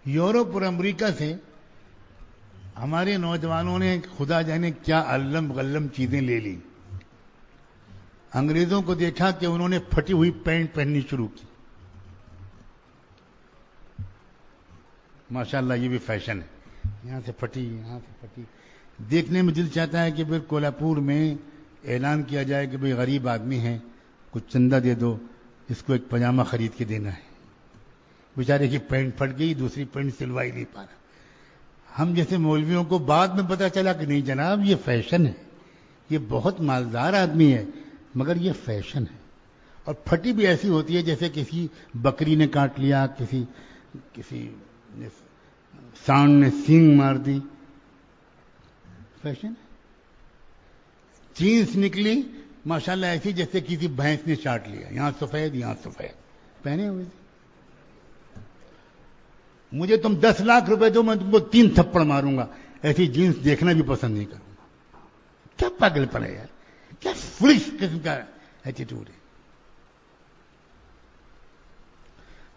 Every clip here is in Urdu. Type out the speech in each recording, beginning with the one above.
یورپ اور امریکہ سے ہمارے نوجوانوں نے خدا جانے کیا علم غلم چیزیں لے لی. انگریزوں کو دیکھا کہ انہوں نے پھٹی ہوئی پینٹ پہننی شروع کی. ماشاءاللہ یہ بھی فیشن ہے، یہاں سے پھٹی یہاں سے پھٹی. دیکھنے میں دل چاہتا ہے کہ پھر کولہاپور میں اعلان کیا جائے کہ بھئی غریب آدمی ہے، کچھ چندہ دے دو، اس کو ایک پاجامہ خرید کے دینا ہے. بیچارے کی پینٹ پھٹ گئی، دوسری پینٹ سلوائی نہیں پا رہا. ہم جیسے مولویوں کو بعد میں پتا چلا کہ نہیں جناب یہ فیشن ہے، یہ بہت مالدار آدمی ہے مگر یہ فیشن ہے. اور پھٹی بھی ایسی ہوتی ہے جیسے کسی بکری نے کاٹ لیا، کسی سانڈ نے سینگ مار دی. فیشن ہے. جینس نکلی ماشاءاللہ ایسی جیسے کسی بھینس نے چاٹ لیا، یہاں سفید یہاں سفید پہنے ہوئے. مجھے تم 10 لاکھ روپے دو، میں تم کو 3 تھپڑ ماروں گا. ایسی جینس دیکھنا بھی پسند نہیں کروں گا. کیا پاگل پن ہے یار، کیا فلش قسم کا ایٹیٹیوڈ ہے.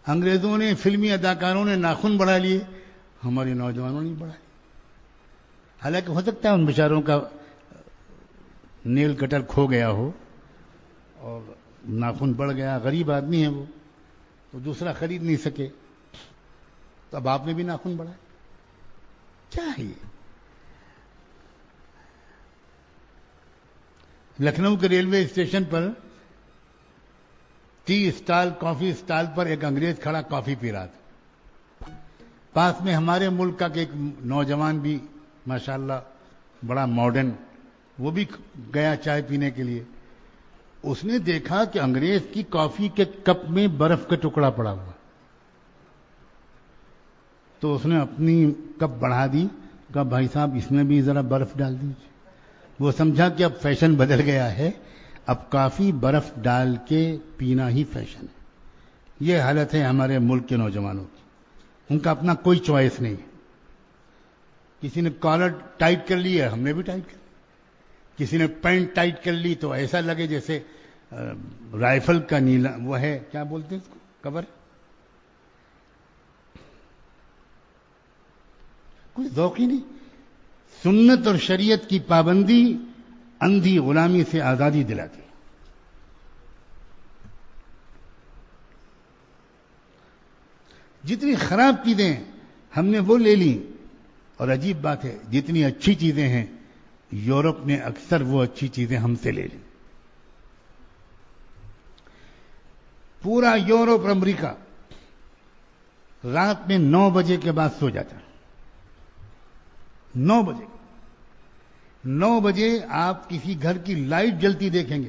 انگریزوں نے، فلمی اداکاروں نے ناخن بڑھا لیے، ہمارے نوجوانوں نے بڑھا لیے. حالانکہ ہو سکتا ہے ان بیچاروں کا نیل کٹر کھو گیا ہو اور ناخن بڑھ گیا، غریب آدمی ہے وہ تو دوسرا خرید نہیں سکے، تو اب آپ نے بھی ناخن بڑھائے. کیا ہے یہ؟ لکھنؤ کے ریلوے اسٹیشن پر ٹی اسٹال، کافی اسٹال پر ایک انگریز کھڑا کافی پی رہا تھا. پاس میں ہمارے ملک کا ایک نوجوان بھی ماشاءاللہ بڑا ماڈرن، وہ بھی گیا چائے پینے کے لیے. اس نے دیکھا کہ انگریز کی کافی کے کپ میں برف کا ٹکڑا پڑا ہوا، تو اس نے اپنی کپ بڑھا دی، کہا بھائی صاحب اس میں بھی ذرا برف ڈال دیجیے. وہ سمجھا کہ اب فیشن بدل گیا ہے، اب کافی برف ڈال کے پینا ہی فیشن ہے. یہ حالت ہے ہمارے ملک کے نوجوانوں کی. ان کا اپنا کوئی چوائس نہیں ہے. کسی نے کالر ٹائٹ کر لی ہے، ہم نے بھی ٹائٹ کر لی. کسی نے پینٹ ٹائٹ کر لی تو ایسا لگے جیسے رائفل کا نیلا وہ ہے، کیا بولتے ہیں اس کو، کور. کوئی ذوق ہی نہیں. سنت اور شریعت کی پابندی اندھی غلامی سے آزادی دلاتی ہے. جتنی خراب چیزیں ہم نے وہ لے لی، اور عجیب بات ہے جتنی اچھی چیزیں ہیں یورپ نے اکثر وہ اچھی چیزیں ہم سے لے لی. پورا یورپ اور امریکہ رات میں 9 بجے کے بعد سو جاتا ہے. 9 بجے آپ کسی گھر کی لائٹ جلتی دیکھیں گے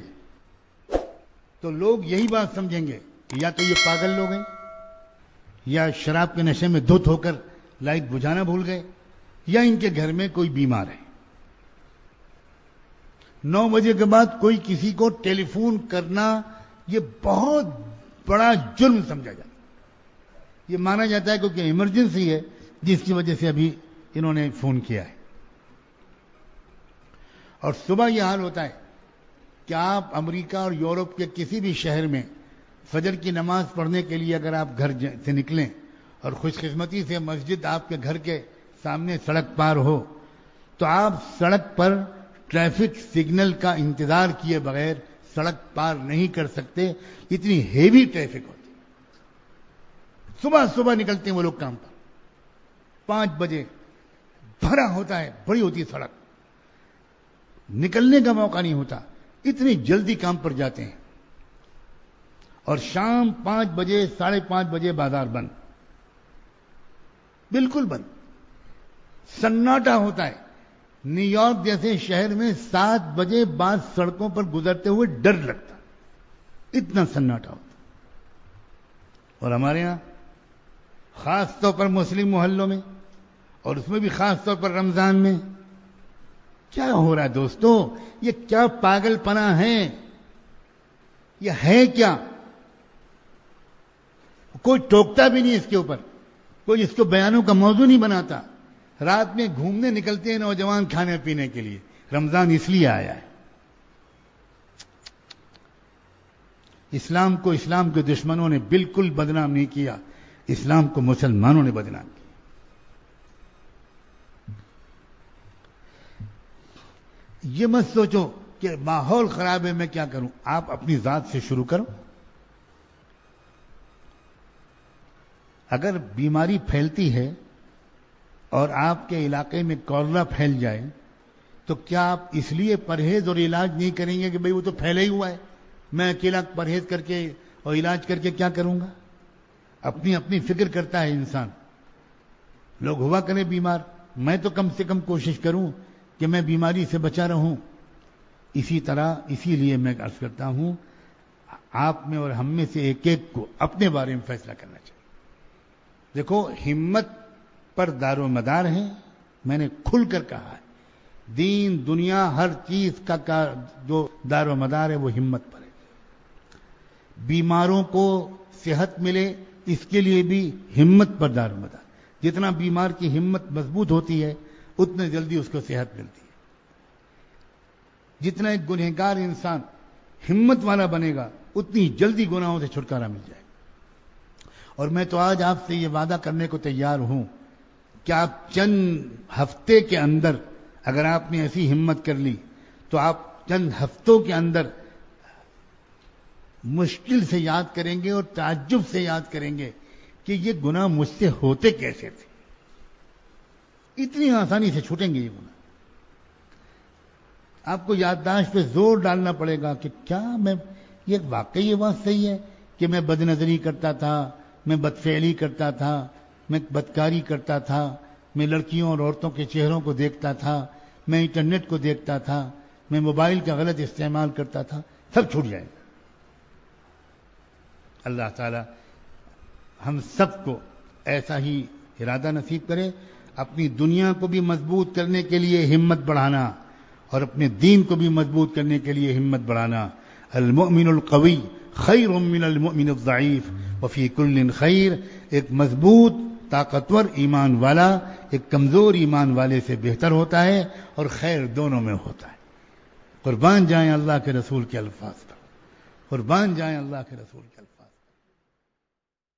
تو لوگ یہی بات سمجھیں گے کہ یا تو یہ پاگل لوگ ہیں، یا شراب کے نشے میں دھت ہو کر لائٹ بجھانا بھول گئے، یا ان کے گھر میں کوئی بیمار ہے. 9 بجے کے بعد کوئی کسی کو ٹیلی فون کرنا یہ بہت بڑا جرم سمجھا جاتا ہے. یہ مانا جاتا ہے کیونکہ ایمرجنسی ہے جس کی وجہ سے ابھی انہوں نے فون کیا ہے. اور صبح یہ حال ہوتا ہے کہ آپ امریکہ اور یورپ کے کسی بھی شہر میں فجر کی نماز پڑھنے کے لیے اگر آپ گھر سے نکلیں اور خوش قسمتی سے مسجد آپ کے گھر کے سامنے سڑک پار ہو تو آپ سڑک پر ٹریفک سگنل کا انتظار کیے بغیر سڑک پار نہیں کر سکتے. اتنی ہیوی ٹریفک ہوتی. صبح نکلتے ہیں وہ لوگ کام پر 5 بجے، بھرا ہوتا ہے، بڑی ہوتی ہے سڑک، نکلنے کا موقع نہیں ہوتا، اتنی جلدی کام پر جاتے ہیں. اور شام 5 بجے 5:30 بجے بازار بند، بالکل بند، سناٹا ہوتا ہے. نیو یارک جیسے شہر میں 7 بجے بعد سڑکوں پر گزرتے ہوئے ڈر لگتا، اتنا سناٹا ہوتا. اور ہمارے یہاں خاص طور پر مسلم محلوں میں، اور اس میں بھی خاص طور پر رمضان میں، کیا ہو رہا ہے دوستو؟ یہ کیا پاگل پنا ہے؟ یہ ہے کیا؟ کوئی ٹوکتا بھی نہیں اس کے اوپر، کوئی اس کو بیانوں کا موضوع نہیں بناتا. رات میں گھومنے نکلتے ہیں نوجوان کھانے پینے کے لیے. رمضان اس لیے آیا ہے. اسلام کو اسلام کے دشمنوں نے بالکل بدنام نہیں کیا، اسلام کو مسلمانوں نے بدنام کیا. یہ مت سوچو کہ ماحول خراب ہے میں کیا کروں. آپ اپنی ذات سے شروع کرو. اگر بیماری پھیلتی ہے اور آپ کے علاقے میں کولرا پھیل جائے تو کیا آپ اس لیے پرہیز اور علاج نہیں کریں گے کہ بھئی وہ تو پھیلا ہی ہوا ہے, میں اکیلا پرہیز کر کے اور علاج کر کے کیا کروں گا؟ اپنی اپنی فکر کرتا ہے انسان. لوگ ہوا کریں بیمار, میں تو کم سے کم کوشش کروں کہ میں بیماری سے بچا رہوں. اسی طرح اسی لیے میں عرض کرتا ہوں آپ میں اور ہم میں سے ایک ایک کو اپنے بارے میں فیصلہ کرنا چاہیے. دیکھو ہمت پر دار و مدار ہے, میں نے کھل کر کہا ہے. دین دنیا ہر چیز کا جو دار و مدار ہے وہ ہمت پر ہے. بیماروں کو صحت ملے اس کے لیے بھی ہمت پر دار و مدار. جتنا بیمار کی ہمت مضبوط ہوتی ہے اتنے جلدی اس کو صحت ملتی ہے. جتنا ایک گنہگار انسان ہمت والا بنے گا اتنی جلدی گناہوں سے چھٹکارا مل جائے گا. اور میں تو آج آپ سے یہ وعدہ کرنے کو تیار ہوں کہ آپ چند ہفتے کے اندر اگر آپ نے ایسی ہمت کر لی تو آپ چند ہفتوں کے اندر مشکل سے یاد کریں گے اور تعجب سے یاد کریں گے کہ یہ گناہ مجھ سے ہوتے کیسے تھے. اتنی آسانی سے چھوٹیں گے یہ گناہ. آپ کو یادداشت پہ زور ڈالنا پڑے گا کہ کیا میں یہ واقعی یہ بات صحیح ہے کہ میں بد نظری کرتا تھا, میں بدفعلی کرتا تھا, میں بدکاری کرتا تھا, میں لڑکیوں اور عورتوں کے چہروں کو دیکھتا تھا, میں انٹرنیٹ کو دیکھتا تھا, میں موبائل کا غلط استعمال کرتا تھا. سب چھوٹ جائے گا. اللہ تعالی ہم سب کو ایسا ہی ارادہ نصیب کرے. اپنی دنیا کو بھی مضبوط کرنے کے لیے ہمت بڑھانا اور اپنے دین کو بھی مضبوط کرنے کے لیے ہمت بڑھانا. المؤمن القوی خیر من المؤمن الضعیف وفی کل خیر. ایک مضبوط طاقتور ایمان والا ایک کمزور ایمان والے سے بہتر ہوتا ہے اور خیر دونوں میں ہوتا ہے. قربان جائیں اللہ کے رسول کے الفاظ پر, قربان جائیں اللہ کے رسول کے الفاظ.